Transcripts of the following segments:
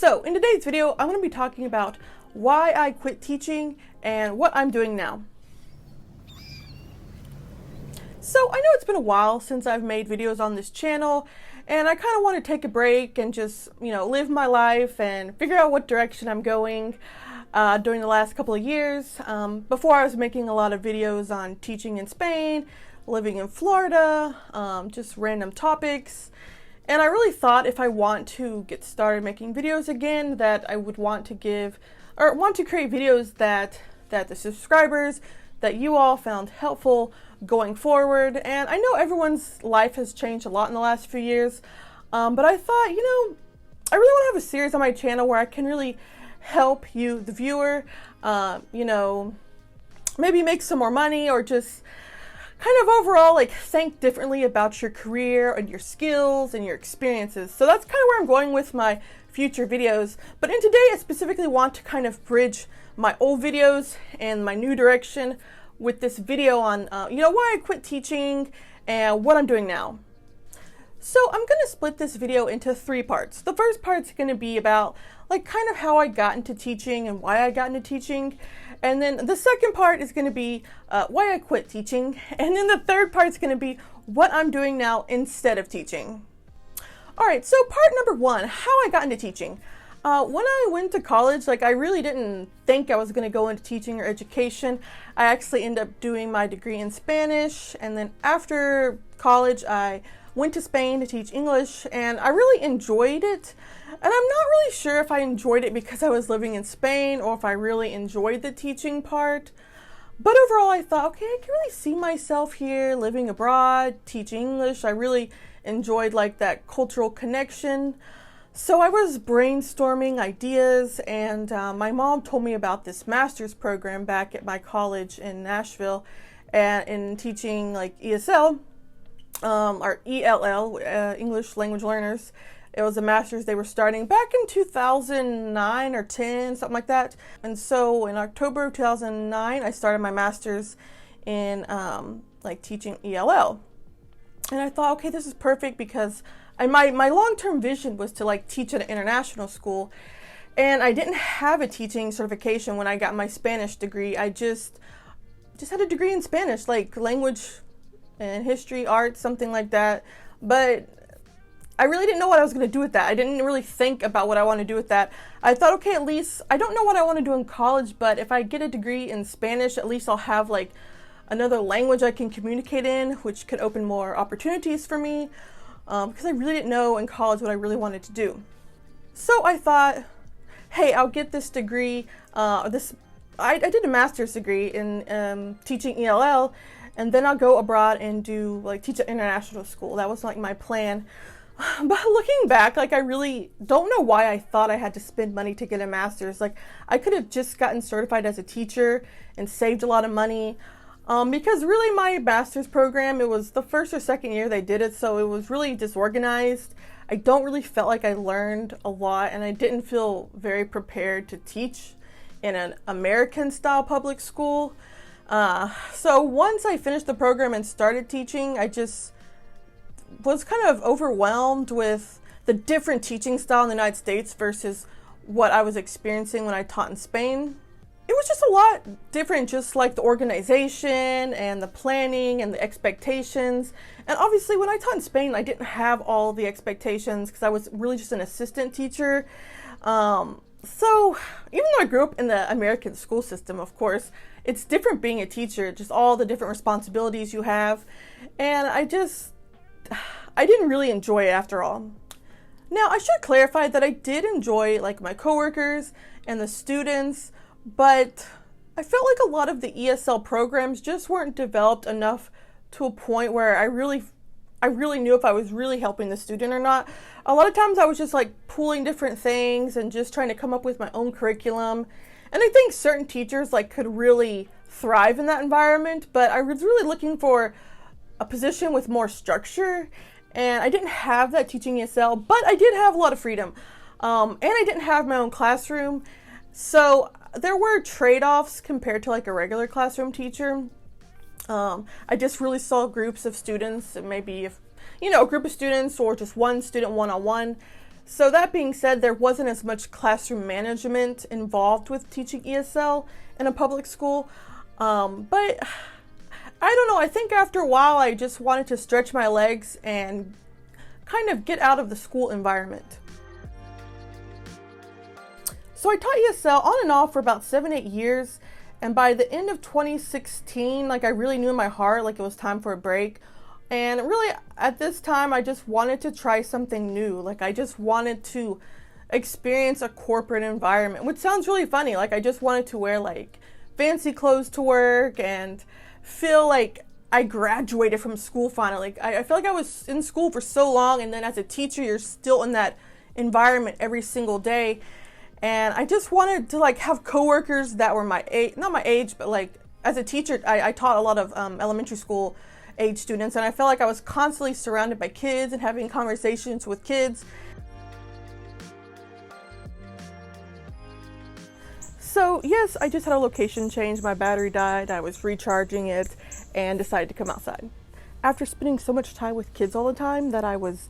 So in today's video, I'm going to be talking about why I quit teaching and what I'm doing now. So I know it's been a while since I've made videos on this channel, and I kind of want to take a break and just, live my life and figure out what direction I'm going. During the last couple of years, before I was making a lot of videos on teaching in Spain, living in Florida, just random topics. And I really thought if I want to get started making videos again, that I would want to create videos that the subscribers, that you all found helpful going forward. And I know everyone's life has changed a lot in the last few years, but I thought, I really want to have a series on my channel where I can really help you, the viewer, maybe make some more money, or just kind of overall think differently about your career and your skills and your experiences. So that's kind of where I'm going with my future videos. But in today, I specifically want to kind of bridge my old videos and my new direction with this video on, why I quit teaching and what I'm doing now. So I'm going to split this video into 3 parts. The first part's going to be about kind of how I got into teaching and why I got into teaching. And then the second part is going to be why I quit teaching. And then the third part is going to be what I'm doing now instead of teaching. All right, so part number 1, how I got into teaching. When I went to college, I really didn't think I was going to go into teaching or education. I actually ended up doing my degree in Spanish. And then after college, I went to Spain to teach English, and I really enjoyed it. And I'm not really sure if I enjoyed it because I was living in Spain or if I really enjoyed the teaching part. But overall, I thought, okay, I can really see myself here living abroad, teaching English. I really enjoyed that cultural connection. So I was brainstorming ideas, and my mom told me about this master's program back at my college in Nashville, and in teaching ESL. Or ELL, English Language Learners. It was a master's they were starting back in 2009 or 10, something like that. And so in October of 2009, I started my master's in teaching ELL. And I thought, okay, this is perfect because my long-term vision was to teach at an international school. And I didn't have a teaching certification when I got my Spanish degree. I just had a degree in Spanish, language and history, art, something like that. But I really didn't know what I was going to do with that. I didn't really think about what I want to do with that. I thought, okay, at least I don't know what I want to do in college, but if I get a degree in Spanish, at least I'll have another language I can communicate in, which could open more opportunities for me, because I really didn't know in college what I really wanted to do. So I thought, hey, I'll get this degree. I did a master's degree in teaching ELL, and then I'll go abroad and do teach at international school. That was my plan. But looking back, I really don't know why I thought I had to spend money to get a master's. I could have just gotten certified as a teacher and saved a lot of money. Because really my master's program, it was the first or second year they did it, so it was really disorganized. I don't really felt like I learned a lot, and I didn't feel very prepared to teach in an American-style public school. So once I finished the program and started teaching, I just was kind of overwhelmed with the different teaching style in the United States versus what I was experiencing when I taught in Spain. It was just a lot different, just the organization and the planning and the expectations. And obviously when I taught in Spain, I didn't have all the expectations because I was really just an assistant teacher. So even though I grew up in the American school system, of course, it's different being a teacher, just all the different responsibilities you have. And I didn't really enjoy it after all. Now, I should clarify that I did enjoy my coworkers and the students, but I felt a lot of the ESL programs just weren't developed enough to a point where I really knew if I was really helping the student or not. A lot of times I was just pulling different things and just trying to come up with my own curriculum. And I think certain teachers could really thrive in that environment, but I was really looking for a position with more structure, and I didn't have that teaching ESL, but I did have a lot of freedom. And I didn't have my own classroom, so there were trade-offs compared to a regular classroom teacher. I just really saw groups of students, maybe a group of students or just one student one-on-one. So that being said, there wasn't as much classroom management involved with teaching ESL in a public school. But I don't know, I think after a while I just wanted to stretch my legs and kind of get out of the school environment. So I taught ESL on and off for about 7-8 years, and by the end of 2016, like I really knew in my heart like it was time for a break. And really at this time I just wanted to try something new. Like I just wanted to experience a corporate environment, which sounds really funny. Like I just wanted to wear like fancy clothes to work and feel like I graduated from school finally. Like I feel like I was in school for so long, and then as a teacher you're still in that environment every single day. And I just wanted to like have coworkers that were my age, not my age, but like as a teacher, I taught a lot of elementary school age students, and I felt like I was constantly surrounded by kids and having conversations with kids. So yes, I just had a location change. My battery died. I was recharging it and decided to come outside. After spending so much time with kids all the time that I was,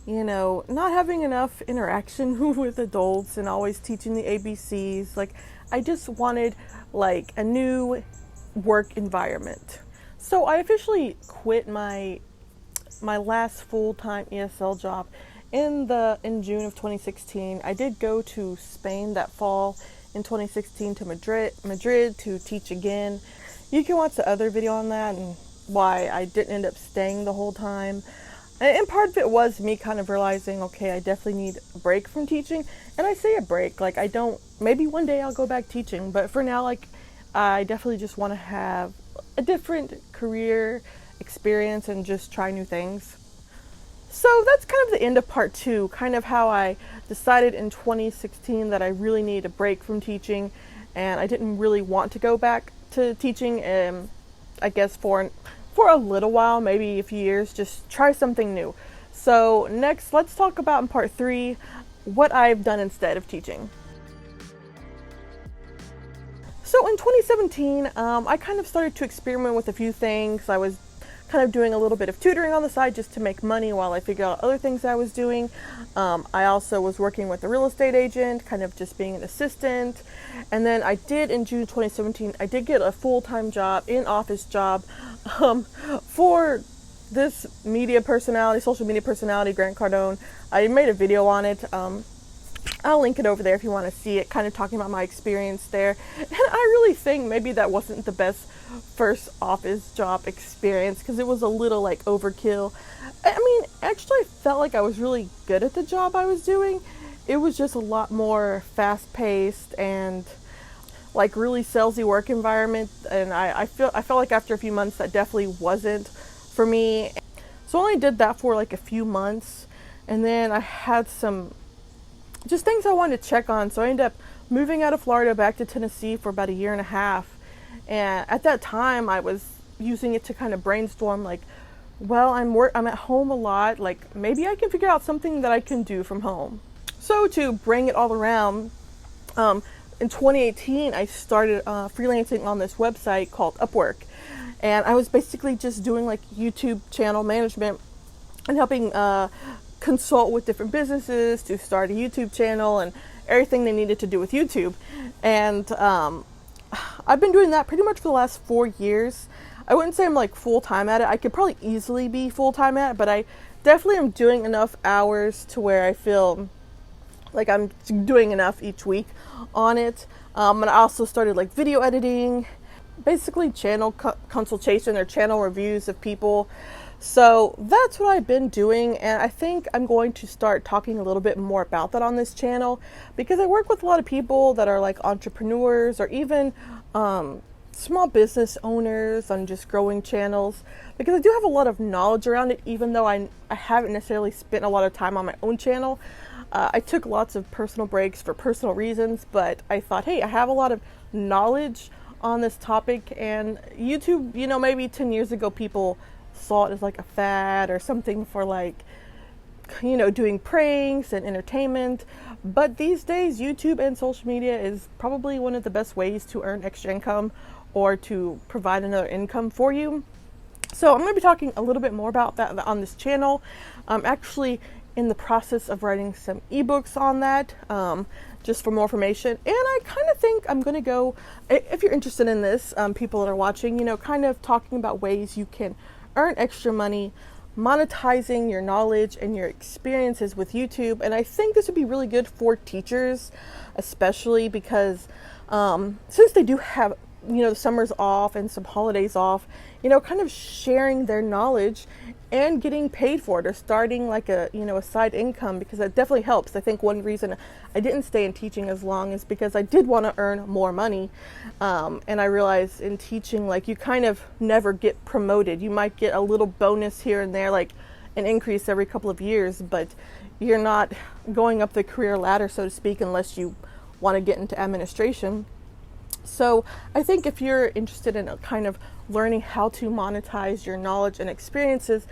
not having enough interaction with adults and always teaching the ABCs. Like I just wanted like a new work environment. So I officially quit my last full-time ESL job in June of 2016. I did go to Spain that fall in 2016 to Madrid to teach again. You can watch the other video on that and why I didn't end up staying the whole time. And part of it was me kind of realizing, okay, I definitely need a break from teaching. And I say a break, like maybe one day I'll go back teaching, but for now, like I definitely just want to have a different career experience and just try new things. So that's kind of the end of part 2, kind of how I decided in 2016 that I really needed a break from teaching, and I didn't really want to go back to teaching, I guess for a little while, maybe a few years, just try something new. So next, let's talk about in part 3, what I've done instead of teaching. So in 2017, I kind of started to experiment with a few things. I was kind of doing a little bit of tutoring on the side just to make money while I figured out other things I was doing. I also was working with a real estate agent, kind of just being an assistant. And then I did, in June 2017, I did get a full-time job, in-office job, for this social media personality, Grant Cardone. I made a video on it. I'll link it over there if you want to see it, kind of talking about my experience there. And I really think maybe that wasn't the best first office job experience because it was a little like overkill. I mean, actually I felt like I was really good at the job I was doing. It was just a lot more fast-paced and like really salesy work environment, and I felt like after a few months that definitely wasn't for me. So I only did that for like a few months, and then I had some just things I wanted to check on. So I ended up moving out of Florida back to Tennessee for about a year and a half. And at that time I was using it to kind of brainstorm like, well, I'm at home a lot, like maybe I can figure out something that I can do from home. So to bring it all around, in 2018 I started freelancing on this website called Upwork. And I was basically just doing like YouTube channel management and helping consult with different businesses to start a YouTube channel and everything they needed to do with YouTube. And I've been doing that pretty much for the last 4 years. I wouldn't say I'm like full-time at it. I could probably easily be full-time at it, but I definitely am doing enough hours to where I feel like I'm doing enough each week on it. And I also started like video editing, basically channel consultation or channel reviews of people. So that's what I've been doing, and I think I'm going to start talking a little bit more about that on this channel because I work with a lot of people that are like entrepreneurs or even small business owners on just growing channels, because I do have a lot of knowledge around it, even though I haven't necessarily spent a lot of time on my own channel. I took lots of personal breaks for personal reasons, but I thought, hey, I have a lot of knowledge on this topic, and YouTube, maybe 10 years ago people saw it as like a fad or something for like, doing pranks and entertainment. But these days, YouTube and social media is probably one of the best ways to earn extra income or to provide another income for you. So I'm going to be talking a little bit more about that on this channel. Actually, in the process of writing some ebooks on that, just for more information. And I kind of think I'm going to go, if you're interested in this, people that are watching, you know, kind of talking about ways you can earn extra money, monetizing your knowledge and your experiences with YouTube. And I think this would be really good for teachers, especially because since they do have, you know, the summers off and some holidays off, you know, kind of sharing their knowledge and getting paid for it, or starting like a, you know, a side income, because that definitely helps. I think one reason I didn't stay in teaching as long is because I did want to earn more money. And I realized in teaching, like, you kind of never get promoted. You might get a little bonus here and there, like an increase every couple of years, but you're not going up the career ladder, so to speak, unless you want to get into administration. So I think if you're interested in kind of learning how to monetize your knowledge and experiences,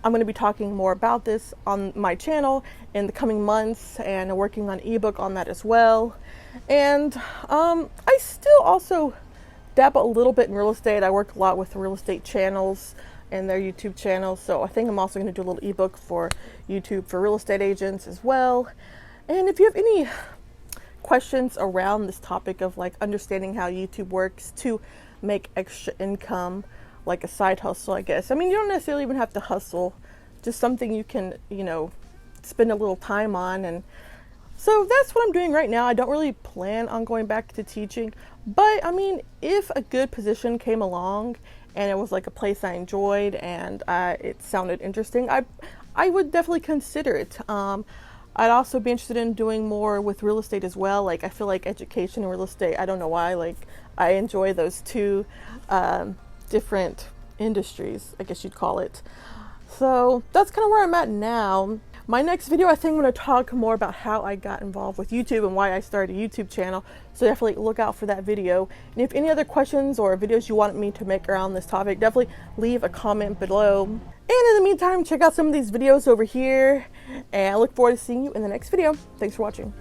I'm going to be talking more about this on my channel in the coming months, and working on ebook on that as well. And I still also dabble a little bit in real estate. I work a lot with real estate channels and their YouTube channels, so I think I'm also going to do a little ebook for YouTube for real estate agents as well. And if you have any questions around this topic of like understanding how YouTube works to make extra income, like a side hustle, I guess. I mean, you don't necessarily even have to hustle, just something you can, you know, spend a little time on. And so that's what I'm doing right now. I don't really plan on going back to teaching, but I mean, if a good position came along and it was like a place I enjoyed and it sounded interesting, I would definitely consider it. I'd also be interested in doing more with real estate as well. Like, I feel like education and real estate, I don't know why, like, I enjoy those two different industries, I guess you'd call it. So that's kind of where I'm at now. My next video, I think I'm going to talk more about how I got involved with YouTube and why I started a YouTube channel. So definitely look out for that video. And if any other questions or videos you want me to make around this topic, definitely leave a comment below. And in the meantime, check out some of these videos over here. And I look forward to seeing you in the next video. Thanks for watching.